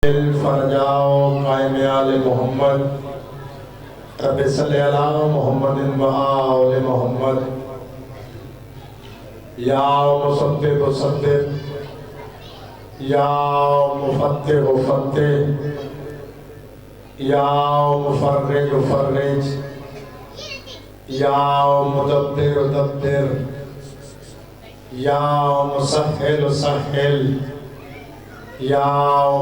فرجاؤ قائم آل محمد رب صلی علی محمد و آل محمد یا مصبب صبب یا مفتح فتح یا مفرج فرج یا مدبر دبر یا مسہل سہل یا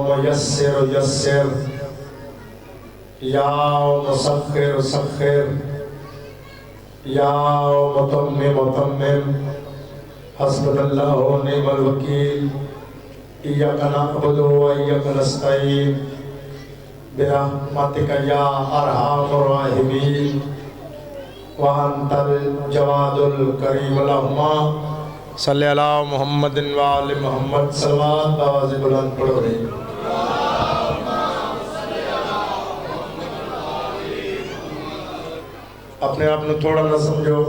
میسر یسر یا مسخر سخر یا متمم تمم حسبنا اللہ و نعم الوکیل ایاک نعبد و ایاک نستعین برحمتک یا ارحم الراحمین وانت الجواد الکریم اللہم صلی اللہ محمد و آل محمد صلوات آواز بلند پڑھو رہے اپنے آپ نے تھوڑا نہ سمجھو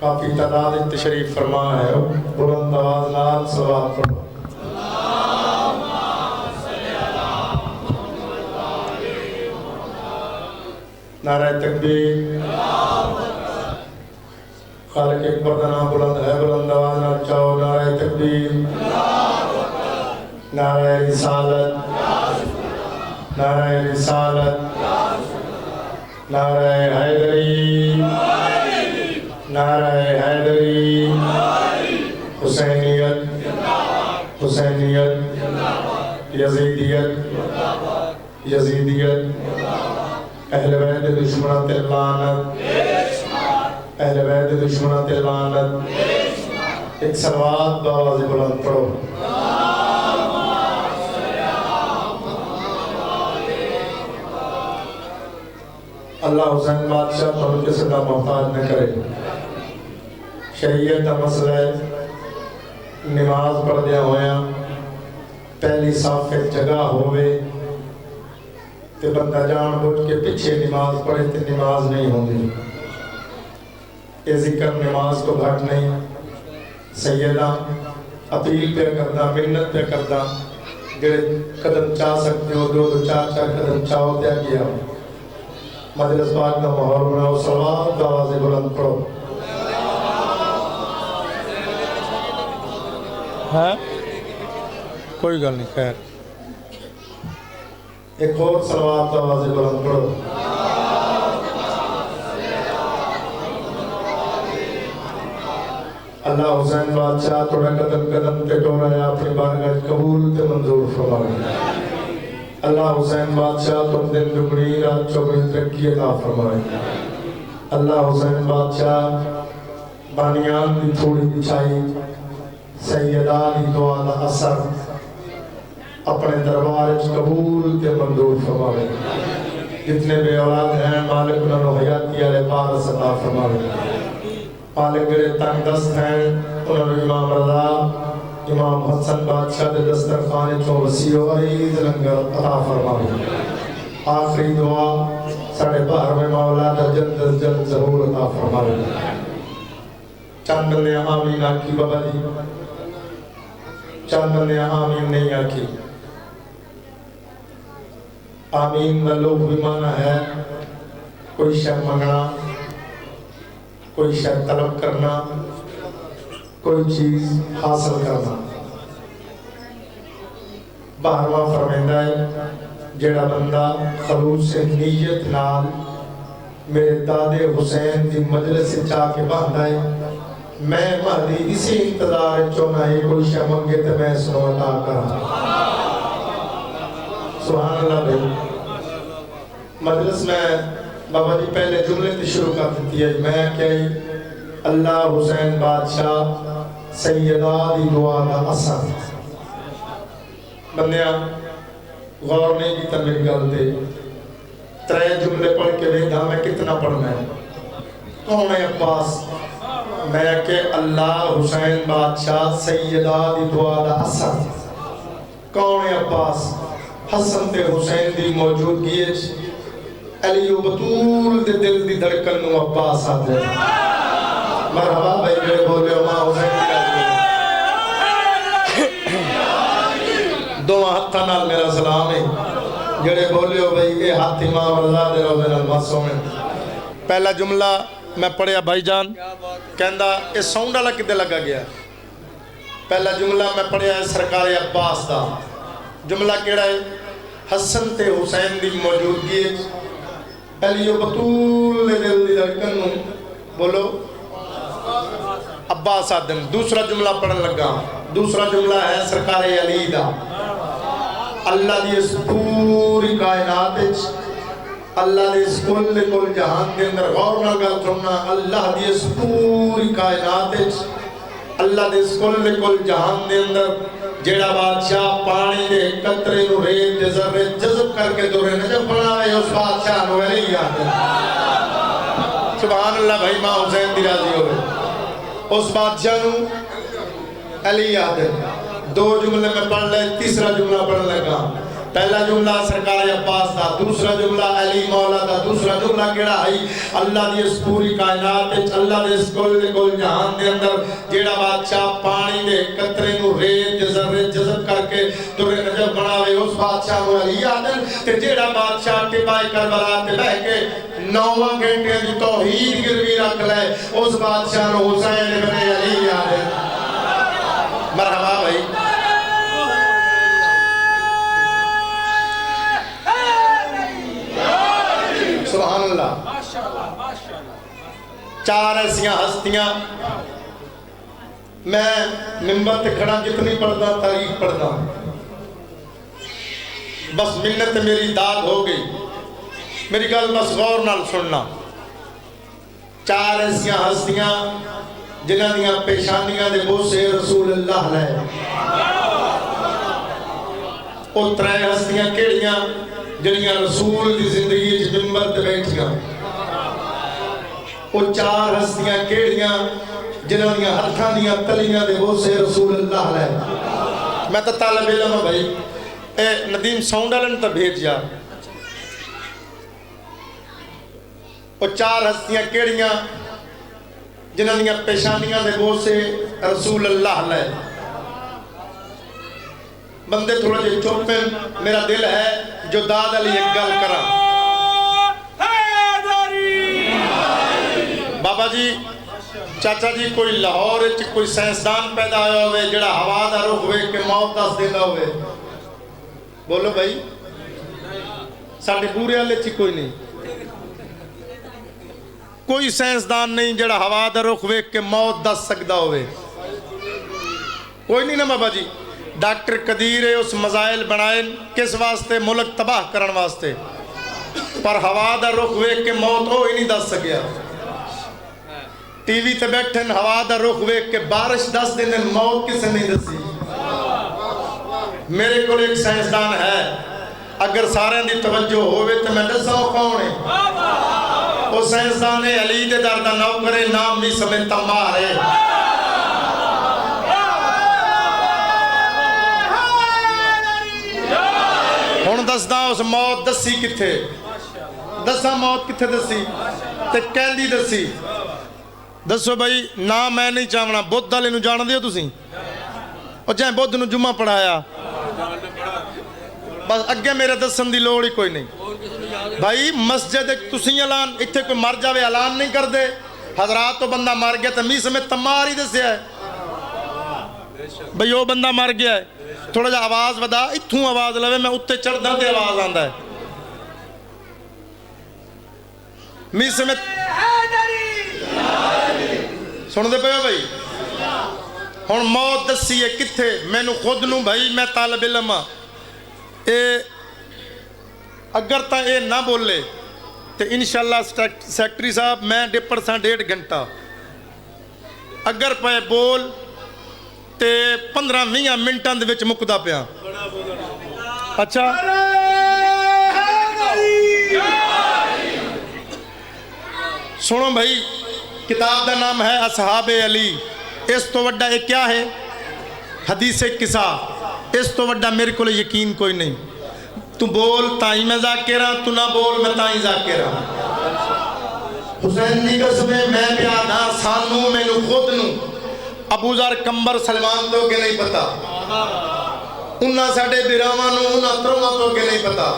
کافی تعداد تشریف فرما ہے بلند آواز نال صلوات پڑھو نعرہ تکبیر خالق اکبر کا نام بلند ہے بلند آواز نہ چاہو نعرہ تکبیر نعرہ رسالت نعرہ رسالت نعرہ حیدری نعرہ حیدری حسینیت حسینیت یزیدیت یزیدیت اہل بیت دشمنات لعنت اہل بیت دشمنات لعنت ایک صلوات بآواز بلند پڑھو اللہ حسین بادشاہ تو ان کے صدا محتاج نہ کرے شریعت کا مسئلہ ہے نماز پڑھ دیا ہویا پہلی صاف جگہ ہوئے کہ بندہ جان بوجھ کے پیچھے نماز پڑھے تو نماز نہیں ہوندی یہ ذکر نماز کو گھٹ نہیں سیدہ اپیل پہ کردہ منت پہ کردہ جڑے قدم چاہ سکتے ہو دو چار قدم چاہو تیا کیا مجلس پاک کا ماحول بناؤ صلوات آواز بلند پڑھو ہاں کوئی گل نہیں خیر ایک اور صلوات آواز بلند پڑھو اللہ حسین بادشاہ تھوڑا قدم قدم تے ٹورا ہے اپنی بارگاہ قبول تے منظور فرمائے اللہ حسین بادشاہ تم دن دگنی رات چوبی ترقی عطا فرمائے اللہ حسین بادشاہ بانیان دی تھوڑی بچھائی سیدہ دی دعا دا اثر اپنے دربار قبول تے منظور فرمائے جتنے بے اولاد ہیں مالک انہوں نے حیاتی علیہ پارس عطا فرمائے مالک میرے تنگ دست ہیں انہوں نے امام رضا امام حسن بادشاہ دے دسترخوان چوں وسیع و عریض لنگر عطا فرمائے آخری دعا ساڑھے باہر میں مولا دا جلد از جلد ظہور عطا فرمائے چند بندے آمین آکی بابا جی چند بندے آمین نہیں آکی آمین دا لوگ بھی مانا ہے کوئی شہ منگنا کوئی شہ طلب کرنا کوئی چیز حاصل کرنا بارواں فرمیندہ ہے جڑا بندہ خلوص سے نیت نال میرے دادے حسین دی مجلس سے چاہ کے باندھا ہے میں مہدی اسی انتظار چونا ہے کوئی شہ منگے تو میں سنو عطا کرا سبحان اللہ بھائی مجلس میں بابا جی پہلے جملے تی شروع کر دیتی ہے میں کہی اللہ حسین بادشاہ سیدہ دی دعا دا اثر بندیاں غور نہیں کی تمیل گل دے ترے جملے پڑھ کے دیکھا میں کتنا پڑھنا ہے کون ہے عباس میں کہ اللہ حسین بادشاہ سیدہ دی دعا دا اثر کون ہے عباس حسن تے حسین دی موجودگی علی و بطول دے دل دی دھڑکن نو عباس آتے مرحبا بھائی میرے بولے ماں حسین کی دونوں ہاتھاں نال میرا سلام ہے جڑے بولے ہو بھائی اے ہاتھ امام رضا دے روزے نال معصوم ہے۔ پہلا جملہ میں پڑھیا بھائی جان کہندا اے ساؤنڈ والا کدے لگا گیا؟ پہلا جملہ میں پڑھیا ہے سرکار عباس دا۔ جملہ کیڑا ہے؟ حسن تے حسین دی موجودگی علی و بطول دے دل دی دھڑکن نوں بولو عباس آدم۔ دوسرا جملہ پڑھن لگا، دوسرا جملہ ہے سرکار علی دا۔ اللہ دی اس پوری کائنات اللہ دی اس کل جہان کے اندر غور نہ گل سننا، اللہ دی اس پوری کائنات اللہ دے اس کل جہان دے اندر جیڑا بادشاہ پانی دے قطرے نو ریت دے ذرے جذب کر کے دورے نجف بناوے اس بادشاہ نو علی یاد ہے۔ سبحان اللہ بھائی ماں حسین دی راضی ہوئے اس بادشاہ نو علی یاد ہے۔ دو جملے میں پڑھ لے، تیسرا جملہ پڑھ لگا۔ پہلا جملہ سرکار عباس دا، دوسرا جملہ علی مولا دا، دوسرا جملہ کیڑا ہے؟ اللہ دی اس پوری کائنات اللہ دے اس کل جہان دے اندر جیڑا بادشاہ پانی دے قطرے نو ریت دے ذرے جذب کر کے دورے نجف بناوے اس بادشاہ نو علی عادل تے جیڑا بادشاہ ٹپائے کربلا تے بہ کے 9 گھنٹے دی توحید گروی رکھ لے اس بادشاہ نو حسین ابن علی عادل۔ مرحبا بھائی۔ سبحان اللہ۔ چار ایسیاں ہستیاں میں منبر تے کھڑا جتنی پڑھدا تاریخ پڑھدا بس منت میری داد ہو گئی، میری گل بس غور نال سننا۔ چار ایسیاں ہستیاں جنہاں دیاں پیشانیاں دے بوسے رسول اللہ لے۔ او ترے ہستیاں کیڑیاں جنہاں رسول دی زندگی چ منبر تے بیٹھیاں؟ او چار ہستیاں کیڑیاں جنہاں دیاں ہتھاں دیاں تلیاں دے بوسے رسول اللہ لے۔ میں تو طالب علم ہوں بھائی، اے ندیم ساؤنڈ والن تو بھیج جا۔ او چار ہستیاں کیڑیاں جنہاں دیاں پیشانیاں دے بوسے رسول اللہ لے۔ بندے تھوڑا جے چوپن، میرا دل ہے جو داد علی ایک گل کرا۔ بابا جی چاچا جی کوئی لاہور کوئی سائنسدان پیدا ہویا ہوئے جڑا ہوا دا رخ ہوئے کہ موت دس دینا ہوئے؟ بولو بھائی، ساڑھے پورے والے چی کوئی نہیں، کوئی سائنسدان نہیں جڑا ہوا دا رخ ہوئے کہ موت دس سکدا ہوئے؟ کوئی نہیں نا بابا جی۔ ڈاکٹر قدیر اس مزائل بنائیں کس واسطے؟ ملک تباہ کرن واسطے، پر ہوا دا رخ ہوئے کہ موت ہو ہی نہیں دس سکیا۔ ٹی وی تے بیٹھن ہوا دا رخ ہوئے کہ بارش دس دن موت کسے نہیں دسی۔ میرے کو ایک سائنسدان ہے، اگر سارے دی توجہ ہوئے تو میں دساں کون ہے؟ وہ سائنسدان ہے علی دے دردہ نوکرے نام بھی سمیت تمار ہے۔ ہون دسدہ اس موت دسی کتھے؟ دسا موت کتھے دسی؟ تے کہندی دسی؟ دسو بھائی نام میں نہیں چاہونا، بدھ والے نو جان دیو تسی؟ اور جائیں بدھ نو جمعہ پڑھایا، بس اگے میرے دسن دی لوڑ ہی کوئی نہیں۔ بھائی مسجد تسی اعلان اتھے کوئی مر جاوے اعلان نہیں کر دے؟ حضرات تو بندہ مر گیا تو می سمیت تمار ہی دسیا ہے بھئی وہ بندہ مر گیا ہے، تھوڑا جا آواز ودا، اتھوں آواز لوے میں اتے چڑھ دا دے آواز آندہ ہے می سمیت سن دے پہو بھائی۔ ہون موت دسی ہے کتھے؟ میں نو خود نو بھائی میں طالب علم ہاں، اگر تا اے نہ بولے تو انشاءاللہ سیکٹری صاحب میں ڈپڑ ساں 1.5 گھنٹہ، اگر پہ بول تے 15-20 منٹاں دے وچ مکدا پیا۔ اچھا سنو بھائی، کتاب دا نام ہے اصحاب علی، اس تو وڈا یہ کیا ہے؟ حدیث قصہ، اس تو وڈا میرے کو یقین کوئی نہیں۔ تو بول تائیں میں ذاکرہ، تو نہ بول میں تائیں ذاکرہ۔ حسین دی قسمیں میں پیادا سانو میں نو خود نو ابو ذر کمبر سلمان تو کے نہیں پتا، انہاں ساڑے بیراواں نوں انہاں تروماں تو کے نہیں پتا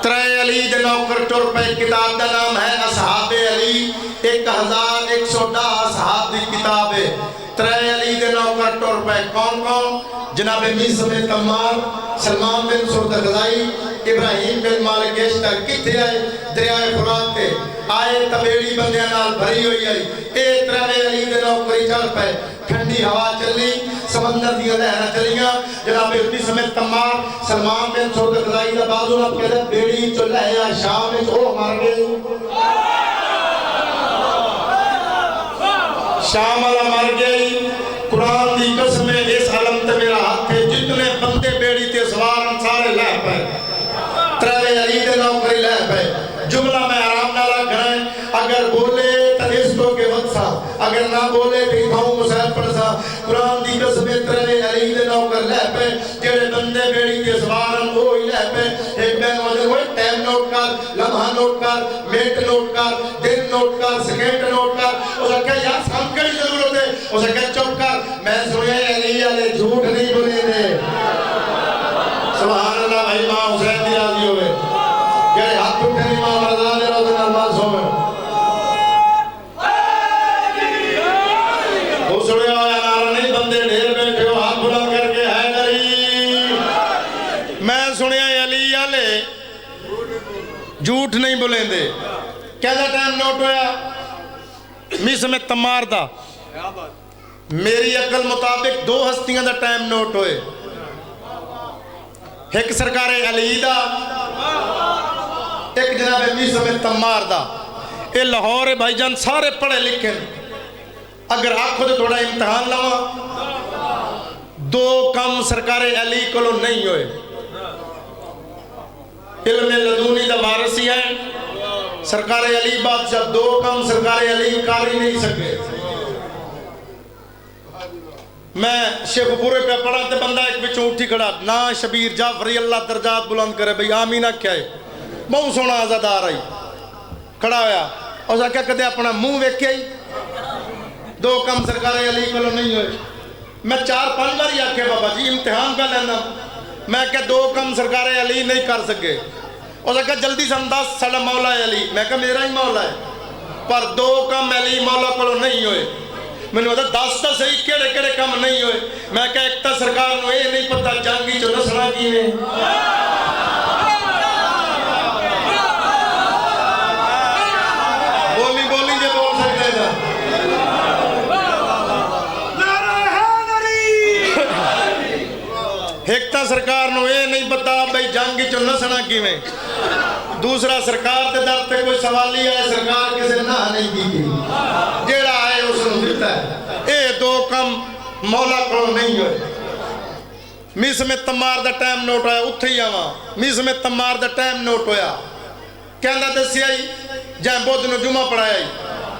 ترے علی دے نوکر ٹر پہ کتاب دا نام ہے اصحاب علی 1110 اصحاب دی کتاب ہے ترے علی دے نوکر ٹر پہ کون کون جناب میس بن تمار سلمان بن سرد غزائی ابراہیم بن مالک اشتر کتے آئے دریائے فرات تے آئے تبیڑی بندیاں نال بھری ہوئی آئی اے ترے علی دے نوکری چل پہ ٹھنڈی ہوا چلی سمندر دیا لہرہ چلیاں جناب میس بن تمار سلمان بن سرد غزائی دا بازو نب کہتے بیڑی چل لہیا شام میں چھوڑ مار گئے شام والا مر گئی قرآن دی قسم اس علم تے میرا ہاتھ ہے جتنے بندے بیڑی تے سوار سارے لہ پہ ترے علی دے نوکری لہ پہ جملہ میں آرام نالا کریں اگر بولے تنیستوں کے وقت اگر نہ بولے بھی بھاؤں مسائل پڑھ سا قرآن دی قسم ترے علی دے نوکر لہ پہ جڑے بندے بیڑی تے سوار وہی لہ پہ ایک بین وزن ہوئے ٹائم نوٹ کر لمحہ نوٹ کر منٹ نوٹ کر دن نوٹ کر سیکنڈ نوٹ کر اس نے کہا یار سب کڑی ضرورت ہے اس نے کہا چپ کر میں سنے علی علیہ جھوٹ نہیں بولے دے سبحان اللہ بھائی ماں حسین دی راضی ہوئے جڑے ہاتھ اٹھے نہیں ماں رضا دے روزے نماز ہوئے وہ سنے ہویا نارا نہیں بندے ڈھیر بیٹھے ہو ہاتھ بلند کر کے حیدری میں سنے علی علیہ جھوٹ نہیں بولیں دے کیسا ٹائم نوٹ ہویا میس میں تمار دا میری عقل مطابق 2 ہستیاں دا ٹائم نوٹ ہوئے ایک سرکار علی دا ایک جناب میس میں تمار دا اے لاہور بھائی جان سارے پڑھے لکھیں اگر آنکھوں دے تھوڑا امتحان لوا 2 کم سرکار علی کلو نہیں ہوئے علم لدونی دا وارثی ہے سرکار علی بادشاہ 2 کم سرکار علی کاری نہیں سکے میں شیخ پورے پہ پڑھا تے بندہ ایک بچوں اٹھی کھڑا نا شبیر جعفری اللہ درجات بلند کرے بھئی آمینہ کیا ہے بہت سونا آزادار آئی کھڑا ہویا اور سا کیا کہتے اپنا منہ ویکھے آئی 2 کم سرکار علی کلو نہیں ہوئے میں 4-5 بار ہی آکھے بابا جی امتحان پہ لینا میں کہ 2 کم سرکار علی نہیں کر سکے اور سا کہا جلدی سے انداز ساڑھا مولا علی میں کہا میرا ہی مولا ہے پر 2 کم علی مولا کلو نہیں ہوئے میں نے بتا 10 تا صحیح کیڑے کیڑے کم نہیں ہوئے میں کہا ایک تا سرکار نو اے نہیں پتا جانگی جو نسنا کی میں بولی جے بول سکتے تھا ایک تا سرکار نو اے نہیں پتا بھئی جانگی جو نسنا کی میں دوسرا سرکار تے در تے کوئی سوالی آئے سرکار کسے نہ نہیں کی تھی جیڑا آئے اس نے دیتا ہے اے 2 کم مولا کرو نہیں ہوئے میس میں تمار دا ٹائم نوٹ ہویا اتھے ہی آواں میس میں تمار دا ٹائم نوٹ ہویا کہندہ دسی آئی جائیں بود نے جمعہ پڑھایا ہی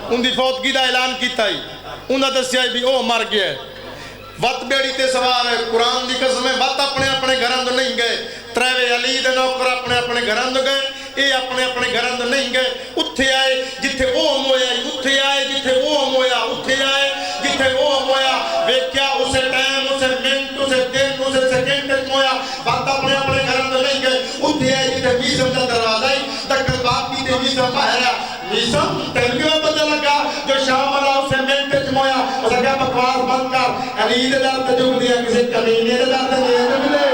ان دی فوتگی دا اعلان کیتا ہی ان دا دسی آئی بھی او مر گیا ہے وقت بیڑی تے سوار ہے قرآن دی قسم ہے وقت اپنے اپنے گھران نہیں گئے ترے علی دے نوکر اپنے اپنے گھران گئے اے اپنے اپنے گھران نہیں گئے اتھے آئے جتھے او مویا اتھے آئے جتھے او مویا اتھے آئے جتھے او مویا ویکھیا اسے ٹائم اسے منٹ اسے دن اسے سیکنڈ مویا وقت اپنے اپنے گھران نہیں گئے اتھے آئے جتھے میسم دا دروازہ ہی تکر باپ کی تے میسم مہرہ میسم تنگیوں پتہ لگا جو شام والا اسے منٹ مویا اسے کہا بکواس بند کر علی دے در تجھوک دیا کسی کمینے دے در تجھوک ملے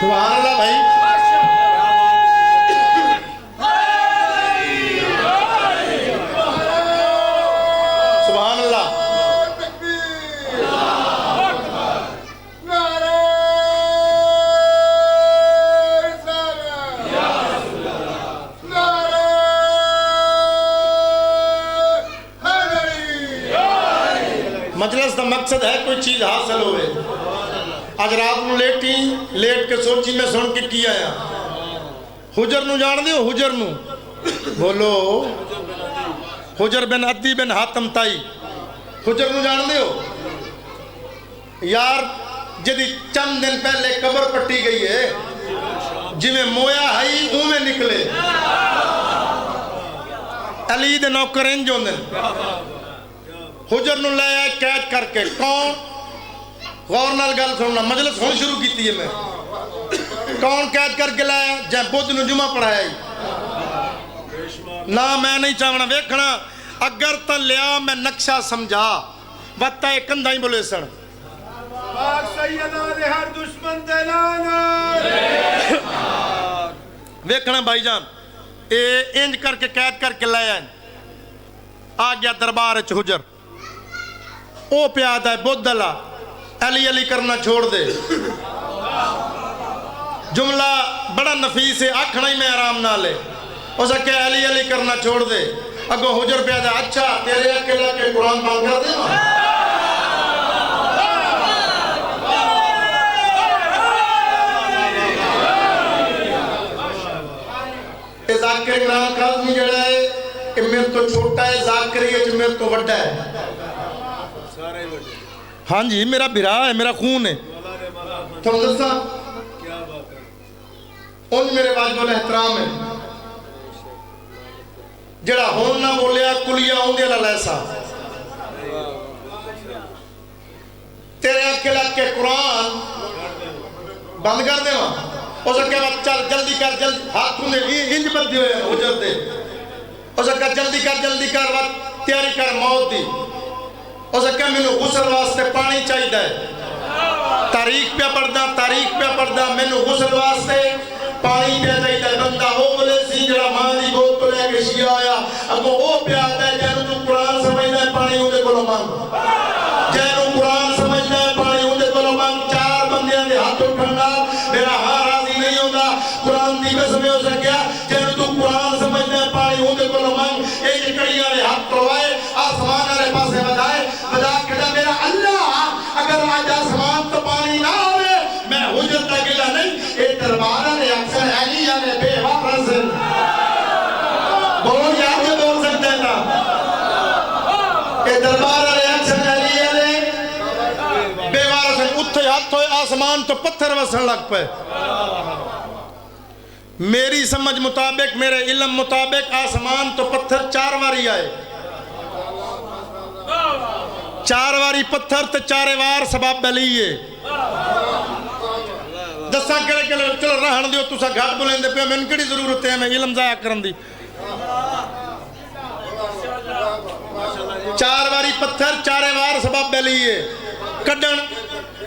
سبحان اللہ بھائی سبحان اللہ مجلس دا مقصد ہے کوئی چیز حاصل ہوئے آج رات نو لیٹ کے سوچی میں سن کے کیا آیا حجر نو جان دیو حجر نو بولو حجر بن عدی بن حاتم تائی حجر نو جان دیو یار جدی چند دن پہلے قبر پٹی گئی ہے جی میں مویا ہائی اون میں نکلے علی دے نوکر انجون دن حجر نو لے آئے قید کر کے. کون؟ غور نال گل سننا, مجلس ہون شروع کیتی ہے میں. کون قید کر کے لایا؟ جائے بدھ نو جمعہ پڑھایا ہی نا. میں نہیں چاہنا ویکھنا اگر تا لیا میں نقشہ سمجھا بتا ایک کندھا ہی بولے سن. پاک سیدہ دے ہر دشمن دے لانا ویکھنا بھائی جان اے انج کر کے قید کر کے لے آئے. آ گیا دربار وچ حجر, او پیادا ہے بدھ اللہ علی علی کرنا چھوڑ دے. جملہ بڑا نفیس ہے, آکھنا ہی میں آرام نہ لے. اس نے کہا علی علی کرنا چھوڑ دے. اگو حجر پیادا اچھا تیرے اکیلا کے قرآن بند کر دے نا. ذاکر گرام کاظمی جڑا ہے کہ میرے تو چھوٹا ہے, ذاکری ہے جو میرے تو وڈا ہے. ہاں جی میرا بھرا ہے, میرا خون ہے. تم دسا ان میرے واجب الاحترام ہے جڑا ہون نہ بولیا کلیا ہوں دے لیسا. تیرے اکیلا کے قرآن بند کر دے وہاں. اس نے کہا چل جلدی کر, جلدی ہاتھوں نے انج بدھی ہوئے حجر دے. اس نے کہا جلدی کر وقت تیاری کر موت دی. اس نے کہا میں نے غسل واسطے پانی چاہی دے. تاریخ پہ پڑھدا میں نے غسل واسطے پانی پہ چاہی دے. بندہ ہو بلے سی جڑا ماں دی گود تو لے کے شیعہ آیا. اگو او پہ آتا ہے جنہوں تو قرآن سمجھنا ہے پانی ہوں دے کو مانگ. جنہوں قرآن سمجھنا ہے پانی ہوں دے کو مانگ. چار بندیاں دے ہاتھ اٹھنا میرا ہاں راضی نہیں ہوتا. قرآن دی قسم ہو سکیا جنہوں تو قرآن سمجھنا ہے پانی ہوں دے کو مانگ. ایک کڑیاں دے ہاتھ توائے آسمان والے پاسے بدائے بدا کہتا میرا اللہ اگر آج آسمان تو پانی نہ ہوئے میں حجر تا گلا نہیں. اے دربارہ نے اکثر علیہ نے بے واپس بولو یاد کے بول سکتے ہیں نا. اے دربارہ نے اکثر علیہ نے بے واپس اتھے ہاتھ ہوئے آسمان تو پتھر وسن لگ پہ. میری سمجھ مطابق میرے علم مطابق آسمان تو پتھر 4 واری آئے. 4 واری پتھر تے 4 وار سباب بلیے. دساں کرے چلو رہن دیو تسا گھٹ بولیں دے پہ میں ان کڑی ضرورت ہے میں علم ضائع کرن دی. 4 واری پتھر 4 وار سباب بلیے. کڈن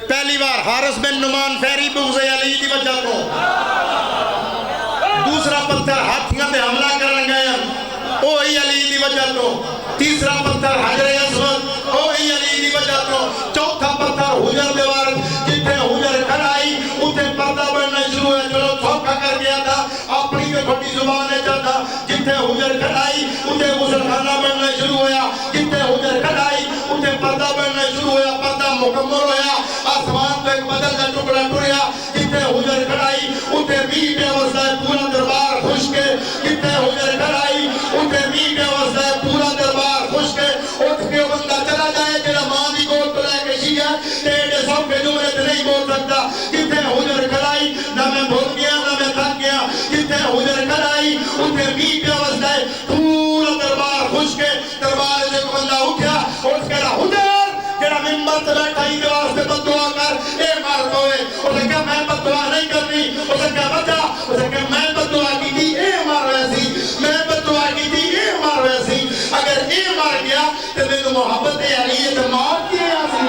پہلی بار حارث بن نعمان فیری بغض علی دی وجہ تو. دوسرا پتھر ہاتھیاں تے حملہ کرن گئے او ہی علی دی وجہ تو. تیسرا پتھر حجر اسود او ہی علی دی وجہ تو. چوتھا پتھر حجر دیوار جتھے حجر کھڑائی اتھے پردہ بننا شروع ہے. چلو تھوکا کر گیا تھا اپنی کے پھٹی زبان ہے چاہتا. جتھے حجر کھڑائی اتھے غسل خانہ بننا شروع ہویا. جتھے حجر کھڑائی اتھے پردہ بننا شروع ہویا. پردہ مکمل ہویا. آسمان تو ایک بدل کا ٹکڑا ٹریا. جتھے حجر کھڑائی اتھے بھی بے وسط ہے پورا دربار خشک. جتھے حجر کھڑائی اتھے بھی بے وسط ہے پورا دربار خشک. اٹھ کے بندہ چلا جائے جڑا ماں دی گود تو لے کے شیعہ ٹیڑے سو کے جملے تے نہیں بول سکتا. جتھے حجر کھڑائی نہ میں بھول گیا نہ میں تھک گیا. جتھے حجر کھڑائی اتھے بھی بے وسط ہے پورا دربار خشک. دربار سے ایک بندہ اٹھا اٹھ کے رہا حجر جڑا ممبر تے بیٹھا ہی دے واسطے بددعا کر اے مار کوئے. اس نے کہا میں بددعا نہیں کرنی. اس نے کہا بچا. اس نے کہا میں بددعا کی تھی اے مار ویسی. میں بددعا کی تھی اے مار ویسی. اگر اے مار گیا تو میں تو محبت علی ہے تو موت کی ہے آسی.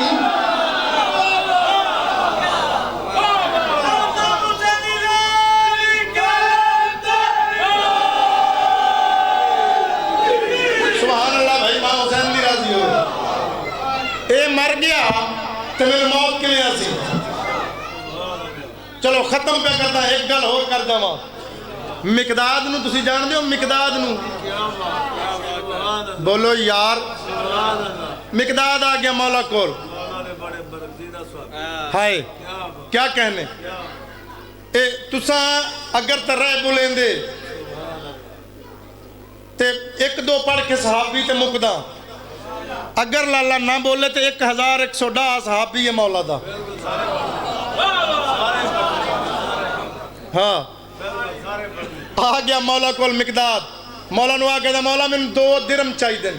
سبحان اللہ بھائی ماں حسین دی راضی ہو. اے مر گیا تو میں موت کے لئے آسی. چلو ختم پہ کرتا ایک گل اور کر داں. مقداد نو تسی جان دیو مقداد نو بولو یار. مقداد آ گیا مولا کول. ہائے کیا کہنے تساں اگر ترائے بولیں دے تے 1-2 پڑھ کے صحابی تے مقدہ. اگر لالا نہ بولے تے 1110 صحابی ہے مولا دا. ہاں آ گیا مولا کول مقداد. مولا نو آ گیا مولا میں 2 درم چاہی دن.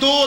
2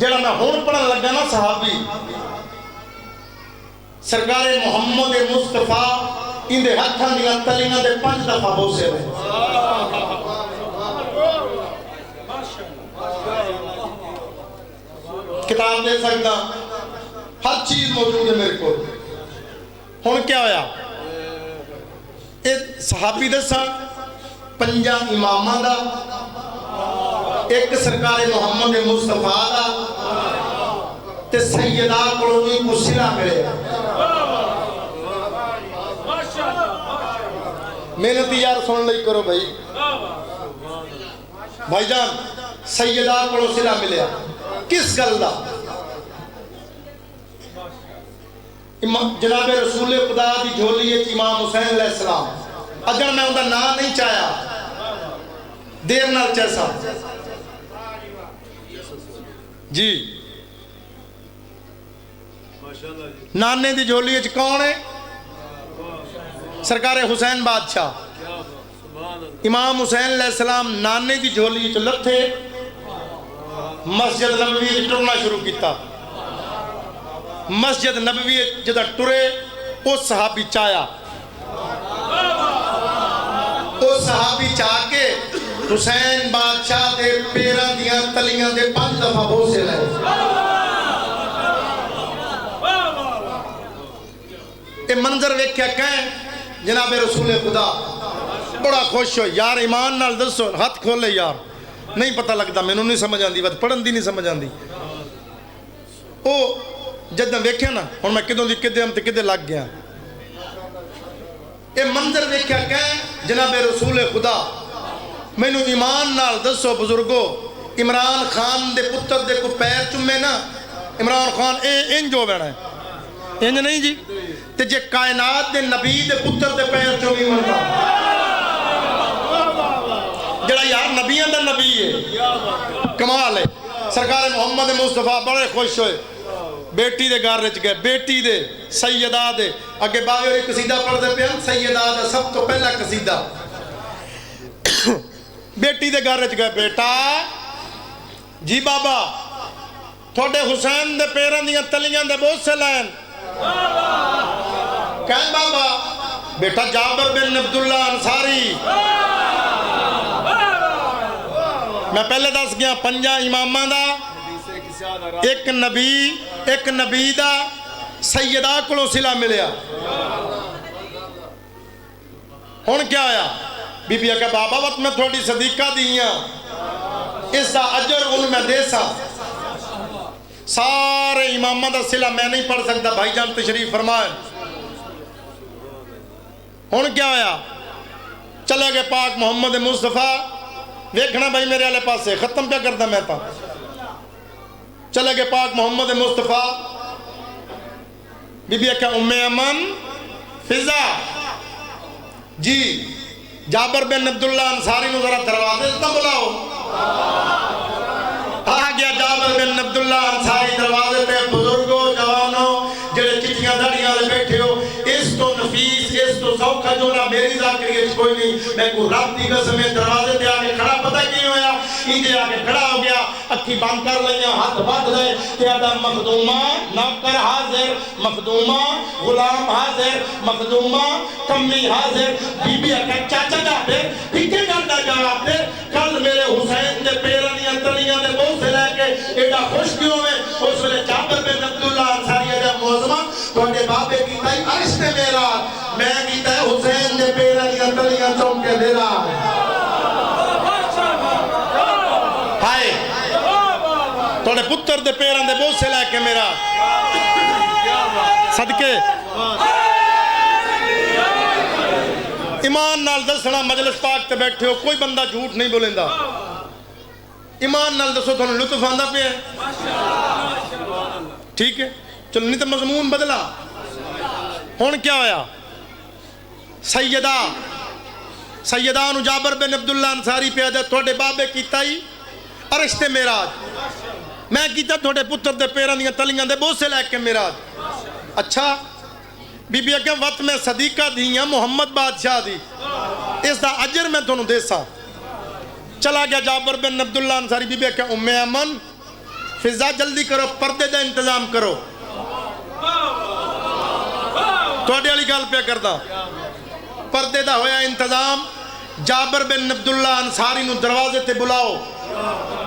جڑا میں ہون پڑھن لگا نا صحابی سرکار محمد مصطفیٰ ان دے ہتھاں دیاں تلیاں دے 5 دفعہ بوسے رہے کتاب دے سکتا ہر چیز موجود ہے میرے کو ہن کیا ہویا اے صحابی دساں 5 اماماں دا ایک سرکار محمد مصطفیٰ دا تے سیدہ کولوں کو صلہ ملے محنت یار سن لئی کرو بھائی جان سیدہ کولوں صلہ ملیا کس گل دا جناب رسول خدا دی جھولی ہے امام حسین علیہ السلام اگر میں اندر نام نہیں چاہیا دیر نال چیسا جی نانے دی جھولی ہے کون ہے سرکار حسین بادشاہ امام حسین علیہ السلام نانے دی جھولی لتھے مسجد نبوی ٹرنا شروع کیتا مسجد نبوی جدہ ٹرے اس صحابی چایا اس صحابی چاہ کے حسین بادشاہ دے پیران دیاں تلیاں دے 5 دفعہ بوسے لائے اے منظر ویکھیا کہیں جناب رسول خدا بڑا خوش ہو یار ایمان نال دسو ہاتھ کھولے یار نہیں پتہ لگتا میں نہیں سمجھ آندی بات پڑھن دی نہیں سمجھ آندی او جدہ ویکھیا نا اور میں کدوں دی کدے ہم تے کدے لگ گیا اے منظر ویکھیا کہیں جناب رسول خدا میں نو ایمان نال دسو بزرگو عمران خان دے پتر دے کو پیر چمے نا عمران خان انج ہو بینا ہے انج نہیں جی تے جے کائنات دے نبی دے پتر دے پیر چمی منتا جڑا یار نبیاں دا نبی ہے کمال ہے سرکار محمد مصطفیٰ بڑے خوش ہوئے بیٹی دے گھر رچ گئے بیٹی دے سیدہ دے اگے باوی اور ایک قصیدہ پڑھ دے پہ سیدہ دے سب تو پہلا قصیدہ بیٹی دے گھر رچ گئے بیٹا جی بابا تھوڑے حسین دے پیران دیاں تلیاں دے بہت سے لائن کہیں بابا بیٹا جابر بن عبداللہ انصاری میں پہلے دس گیا 5 امامہ دا ایک نبی دا سیدہ کلو صلہ ملیا ہون کیا آیا بی بی کہ بابا وقت میں تھوڑی صدیقہ دیاں اس دا اجر ان میں دے سا سارے امامہ دا صلہ میں نہیں پڑھ سکتا بھائی جان تشریف فرمائے ہون کیا آیا چلے گئے پاک محمد مصطفیٰ ویکھنا بھائی میرے والے پاس سے ختم کیا کرتا میں تھا چلے گئے پاک محمد مصطفیٰ بی بی کیا ام امن فضا جی جابر بن عبداللہ انصاری نو ذرا دروازے سے بلاؤ آ گیا جابر بن عبداللہ انصاری دروازے پہ بزرگوں جوانوں جڑے چٹیاں دھڑیاں لے بیٹھے ہو اس تو نفیس اس تو سوکھا جو نہ میری ذاکری ہے کوئی نہیں میں کو رب دی قسم ہے دروازے تے آگے کھڑا پتہ کی ہویا انجے آگے کھڑا ہو گیا اکھی بند کر لیاں ہاتھ بند لے تے آدھا مخدومہ نوکر حاضر مخدومہ غلام حاضر مخدومہ کمی حاضر بی بی اکھا چاچا جابر پھکے گردہ جواب دے کل میرے حسین دے پیرانیاں تلیاں دے بہت سے لے کے ایڈا خوش کیوں میں اس ویلے جابر بن عبداللہ انصاری اجا موزمہ توڑے بابے کی تائی عرش نے میرا میں کی تائی حسین دے پیرانیاں تلیاں چون کے میرا ہائے توڑے پتر دے پیران دے بہت سے لے کے میرا صدقے ایمان نال دسنا مجلس پاک تے بیٹھے ہو کوئی بندہ جھوٹ نہیں بولیں دا ایمان نال دسو تو لطف آندہ پہ ہے ٹھیک ہے چلو نہیں تو مضمون بدلا ہون کیا ہویا سیدہ نو جابر بن عبداللہ انصاری پہ آجا تھوڑے بابے کیتا ہی عرش تے میراج میں کیتا تھوڑے پتر دے پیران دیاں تلیاں دے بہت سے لے کے میراج اچھا بی بی اکم وقت میں صدیقہ دیاں محمد بادشاہ دی اس دا اجر میں دونوں دے سا چلا گیا جابر بن عبداللہ انصاری بی بی اکم ام امن فضا جلدی کرو پردے دا انتظام کرو توڑے والی گل پہ کردا پردے دا ہویا انتظام جابر بن عبداللہ انصاری نو دروازے تے بلاؤ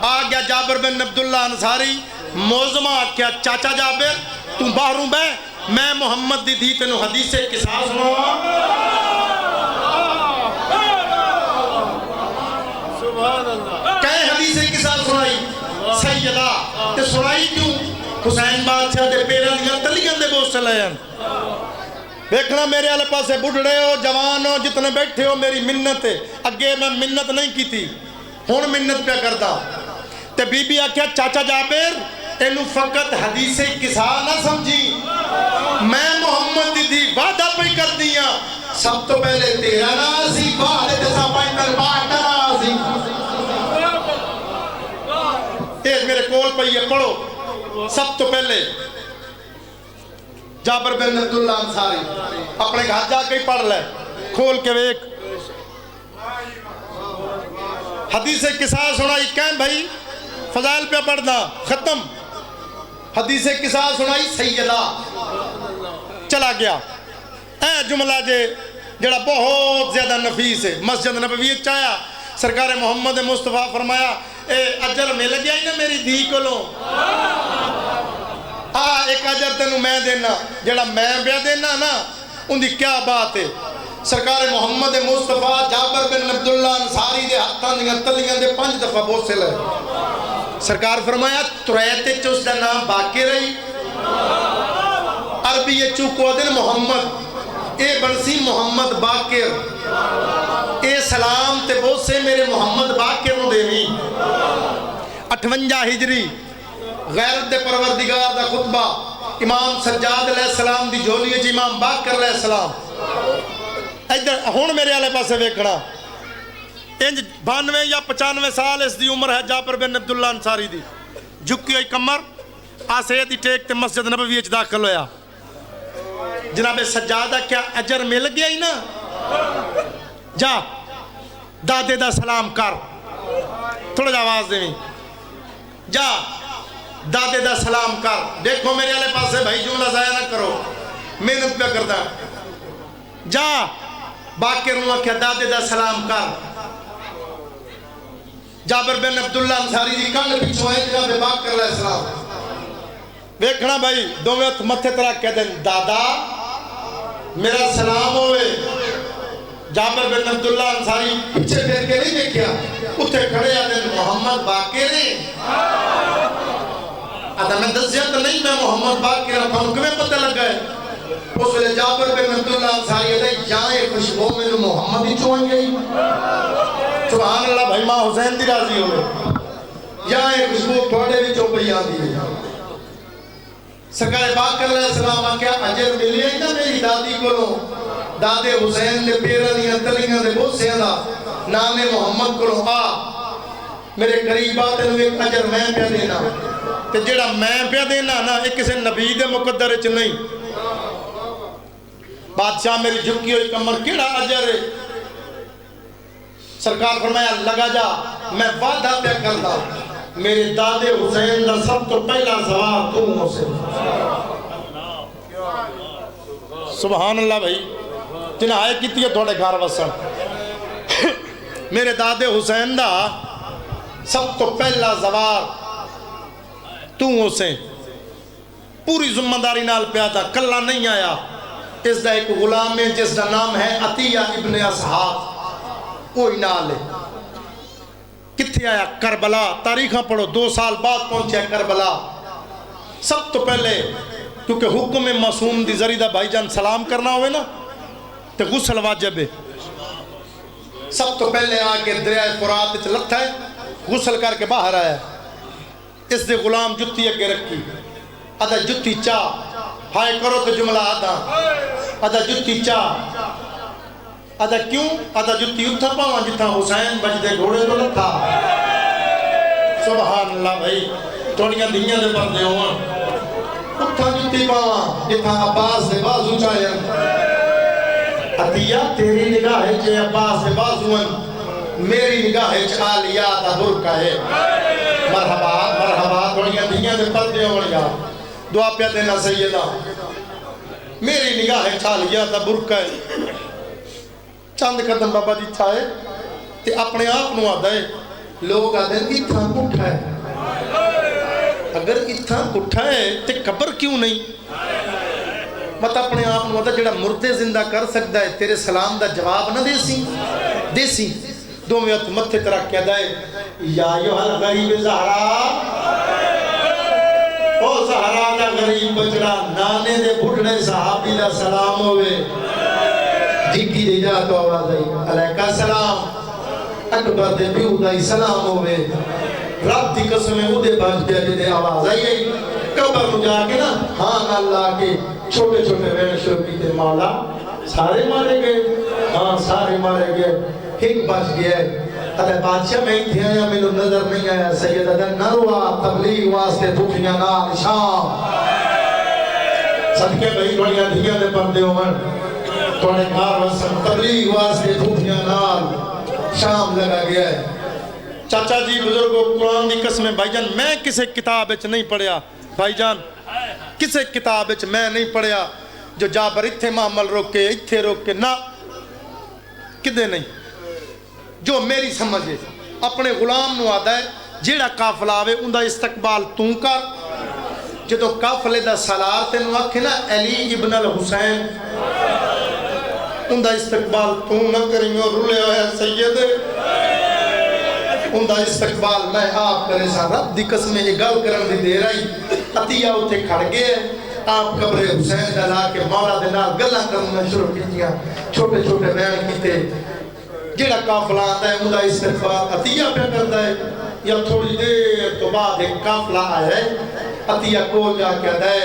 آ گیا جابر بن عبداللہ انصاری موزمہ کیا چاچا جابر تم باہروں بے میں محمد دی دھی تینو حدیث قصاص سناواں کہیں حدیث قصاص سنائی سیدہ تے سنائی کیوں حسین بادشاہ دے پیران دیا تلیاں دے بوسے لین دیکھنا میرے آلے پاسے بڑھڑے ہو جوان ہو جتنے بیٹھے ہو میری منت ہے اگے میں منت نہیں کی تھی ہون منت پہ کردا تے بی بی آکھیا چاچا جابر اینو فقط حدیث قصاص نہ سمجھی میں محمد دی وعدہ پہ کر دیا سب تو پہلے تیرا نازی بعد جیسا پائنر باٹا نازی ایک میرے کول پہ یہ پڑھو سب تو پہلے جابر بن عبداللہ انصاری اپنے گھر جا کے پڑھ لے کھول کے ایک حدیث قصاص سنائی کہیں بھائی فضائل پہ پڑھنا ختم حدیث قصاص سنائی سیدہ چلا گیا اے جملہ جڑا بہت زیادہ نفیس ہے مسجد نبوی چاہیا سرکار محمد مصطفیٰ فرمایا اے اجر مل گیا ہی نا میری دھی کو لو ایک اجر تینوں میں دینا جڑا میں بیا دینا نا ان دی کیا بات ہے سرکار محمد مصطفیٰ جابر بن عبداللہ انصاری دے ہاتھاں دیاں تلیاں دے 5 دفعہ بوسے لے سرکار فرمایا تریتے چوس دا نام باقی رہی عربی یہ چوکو دن محمد اے بنسی محمد باقر اے سلام تے بوسے میرے محمد باقر نو دیوی 58 ہجری غیرت دے پروردگار دا خطبہ امام سجاد علیہ السلام دی جھولی جی امام باقر علیہ السلام ادھر ہون میرے آلے پاسے ویکھنا انج 92 یا 95 سال اس دی عمر ہے جابر بن عبداللہ انصاری دی جھکی ہوئی کمر آسے دی ٹیک تے مسجد نبوی اچ داخل ہویا جناب سجادہ کیا اجر مل گیا ہی نا جا دادے دا سلام کر تھوڑا جا آواز دیں جا دادے دا سلام کر دیکھو میرے آلے پاسے بھائی جملہ ضائع نہ کرو محنت پہ کرتا جا باقر نوہ کیا دادے دا سلام کر جابر بن عبداللہ انصاری دی کانڈ پیچھو ہے جناب باقر علیہ السلام دیکھنا بھائی دو میں متھے طرح کہہ دیں دادا میرا سلام ہوئے جابر بن عبداللہ انصاری پیچھے پھر کے نہیں دیکھیا اتھے کھڑے آدھیں محمد باقر نے آدھا میں دسیا تو نہیں میں محمد باقر رہا ہوں کمیں پتہ لگ گئے اس ویلے جابر بن عبداللہ انصاری آدھے جائیں خوشبو میں جو محمد ہی چوئیں گئی سبحان اللہ بھائی ماں حسین دی راضی ہوئے جائیں خوشبو تھوڑے بھی چوپئی آدھی ہے سرکار باقر علیہ السلام آکیا اجر ملی ہے نا میری دادی کو لو دادے حسین دے پیرہ دیا تلیاں دے بہت سے دا نام محمد کو لو میرے قریب آتے ہوئے ایک اجر میں پہ دینا تے جڑا میں پہ دینا نا ایک کسی نبی دے مقدر اچھ نہیں بادشاہ میری جھکی ہوئی کمر کیڑا اجر ہے سرکار فرمایا لگا جا میں وعدہ پہ کردا میرے دادے حسین دا سب تو پہلا سوار تم ہو سے سبحان اللہ بھائی جنہیں آئے کیتی ہے تھوڑے گھر وسن میرے دادے حسین دا سب تو پہلا سوار تم ہو سے پوری ذمہ داری نال پیا تھا کلہ نہیں آیا اس دا ایک غلام ہے جس دا نام ہے عطیہ ابن اسحاق وہی نال ہے کتھے آیا کربلا تاریخہ پڑھو 2 سال بعد پہنچے کربلا سب تو پہلے کیونکہ حکم معصوم دی ذریعہ بھائی جان سلام کرنا ہوئے نا تو غسل واجب ہے سب تو پہلے آگے دریائے فرات لتھا ہے غسل کر کے باہر آیا اس دے غلام جتی اگے رکھی آدھا جتی چاہ ہائے کرو تو جملہ آدھا جتی چاہ آدھا کیوں آدھا جتی اتھا پاواں جتھا حسین بجدے گھوڑے تو لتھا سبحان اللہ بھائی توڑیاں دنیا دے پردے ہوا اتھا جتی پاواں جتھا عباس دے بازو چاہیے عطیہ تیری نگاہ ہے کہ عباس دے بازو ہیں میری نگاہ عالیہ دا برقع ہے مرحبا مرحبا تھوڑیاں دھیاں دے پردے ہوڑیا دعا پیا دینا سیدہ میری نگاہ عالیہ دا برقع ہے چند قدم بابا دی چھائے تے اپنے آپ نو آدھائے لوگ آدھے اتھا کٹھا ہے اگر اتھا کٹھا ہے تے قبر کیوں نہیں مت اپنے آپ نو آدھا جڑا مردے زندہ کر سکتا ہے تیرے سلام دا جواب نہ دے سی دو میں متھے ترک کہہ دائے یا یوہل غریب زہرا او زہرا دا غریب بچڑا نانے دے بھڑنے صحابی دا سلام ہوئے جگی دے جا تو آواز آئی علیکہ السلام اکبر دے بیو دائی سلام ہوئے رب دی قسمیں او دے بھاج گیا جے دے آواز آئی قبر نو جا کے نا ہاں اللہ کے چھوٹے چھوٹے وین شروع کی تے مولا سارے مارے گئے ہاں سارے مارے گئے ایک بچ گیا ہے اگر بادشاہ میں ہی تھے آیا میں نظر نہیں آیا سید ادھر نروا تبلیغ واسطے بھوکیاں نال شام صدقے بھئی بڑیاں دھیاں دے پردے ہومن توڑے کار وسن تبلیغ واسطے بھوکیاں نال شام لگا گیا ہے چاچا جی بزرگوں قرآن دی قسمیں بھائی جان میں کسے کتاب اچھ نہیں پڑھیا بھائی جان کسے کتاب اچھ میں نہیں پڑھیا جو جابر اتھے معامل روکے اتھے روکے نہ کدے نہیں جو میری سمجھے اپنے غلام نو آدھا ہے جیڑا قافلہ آوے اندہ استقبال توں کر جدو قافلے دا سالار تے نو آکھے نا علی ابن الحسین اندہ استقبال توں نہ کریں اور رولے ہوئے سید اندہ استقبال میں آپ کرے سا رب دی قسمیں اگل کرن دی دے رہی عطیہ اٹھے کھڑ گئے آپ قبر حسین ڈالا کے مولا دے نال گلہ کرنا شروع کیتیاں چھوٹے چھوٹے بیان کیتے جیڑا قافلہ آتا ہے اندہ استقبال عطیہ پہ کرتا ہے یا تھوڑی دیر تو بعد ایک قافلہ آیا ہے عطیہ کو جا کے دے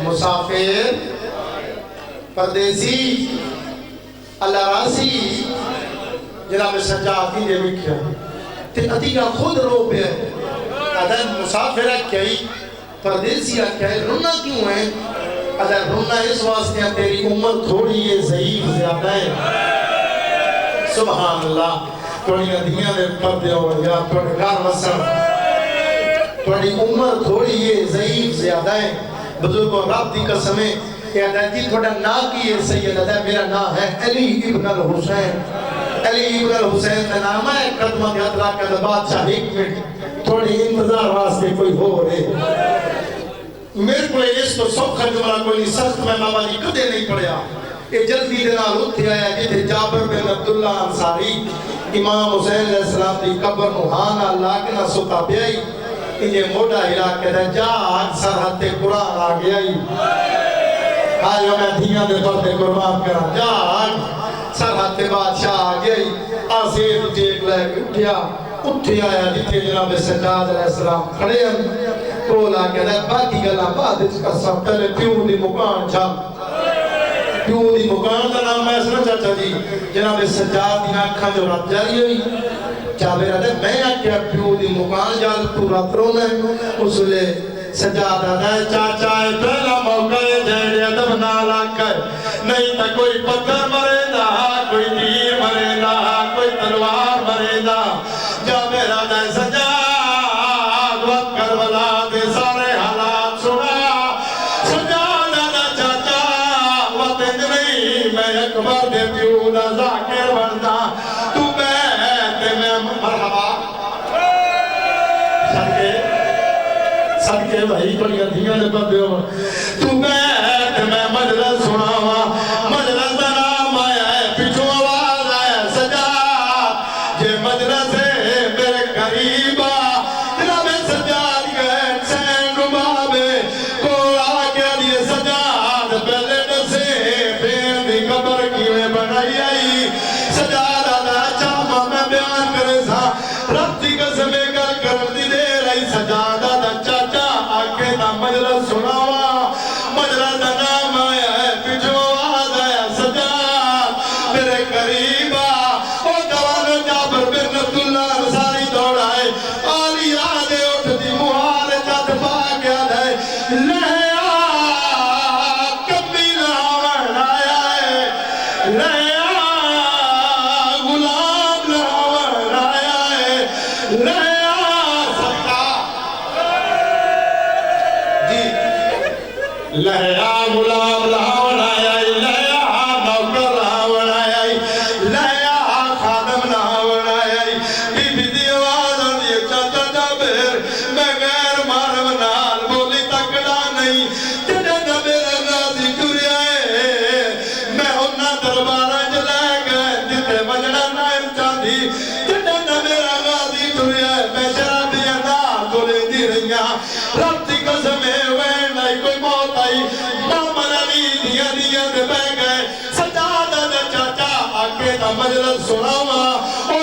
مسافر پردیسی اللہ راسی جناب سجاد ہی بھی کیا تے عطیہ خود رو پہ ہے ادھر مسافرہ کیا ہی پردیسی کیا ہے رونا کیوں ہے ادھر رونا اس واسطے ہیں تیری عمر تھوڑی ہے ضعیف زیادہ ہے سبحان اللہ تھوڑی ندیاں دے پردے ہو یا تھوڑے گھر وسن تھوڑی عمر تھوڑی ہے ضعیف زیادہ ہے بزرگوں رب دی قسمیں کہ جی تھوڑا نا کی ہے سید ہے میرا نام ہے علی ابن الحسین علی ابن الحسین کا نام ہے قدمہ کے حضرات کا بادشاہ ایک منٹ تھوڑی انتظار واسطے کوئی ہو رہے میرے کو اس تو سوکھا جملہ کوئی نہیں سخت میں بابا جی کدے نہیں پڑھیا یہ جلدی دنال اٹھے آیا جیتے جابر بن عبداللہ انصاری امام حسین علیہ السلام دی قبر نوحان اللہ کے نہ ستا بیائی انہیں موڑا ہلا کے دے جا آج سرحد قرآن آ گیا ہی آئیو میں دھیاں دے پردے قربان کرا جا آج سرحد بادشاہ آ گیا ہی آسیر ٹیک لے کے اٹھے آیا جیتے جناب سجاد علیہ السلام کھڑے ہیں کولا کے دے باقی گلا بعد اس کا سب پہلے پیوں دی مکان چھا پیوں دی مکان کا نام ہے سنا چاچا جی جناب سجاد دی آنکھاں جو رات جاری ہوئی چاہے رہتے میں آکیا پیوں دی مکان جال تو رات رونا ہے اس لئے سجاد آدھا ہے چاچا ہے پہلا موقع ہے جہنے ادب نالا کر نہیں تا کوئی پتھر مرے دا کوئی تیر مرے دا کوئی تلوار مرے دا جا میرا دے سجاد وقت کربلا دے سارے حالات سنا سجاد آدھا چاچا وقت نہیں میں اکبر دے پیوں دا ذاکر بندا تو بیتے میں مرحبا صدقے بھائی بڑی دھیاں نے بندے ہو تو میں مجلس سناوا مجلس دا نام آیا ہے پیچھو آواز آیا سجاد یہ مجلس ہے میرے قریبا جناب سجاد گئے سین ربابے کو آگے دیئے سجاد پہلے نسے پھر دی قبر کیویں بنائی آئی سجاد آدھا چاہما میں بیان کرے سا رب دی قسمیں کر دی دے رہی سجاد آدھا مجلس سناوا مجلس نام آیا ہے پیچھو آواز آیا سجاد میرے قریبا او جوان جابر بن عبداللہ انصاری دوڑائے آلی آدھے اٹھ دی مہار جد پا گیا دے لہیا کبھی لاؤن آیا ہے لہیا غلام لاؤن لہیا غلام لاون آیا لہیا نوکر لاون آیا لہیا خادم لاون آیا بی بی دی آواز آدھی چاچا جابر میں غیر مارم نال بولی تکڑا نہیں تیرے جابر غازی ٹوریا ہے میں انہاں دربارہ جلے گئے جتے وجڑا نائم چاندی تیرے جابر غازی ٹوریا ہے میں شرابی نال بولے دی رہیاں ربطی قسمے ہوئے نہیں کوئی موت آئی مامن علی دیا دے بہ گئے سجادہ دے چاچا آکے دا مجلس سناوا او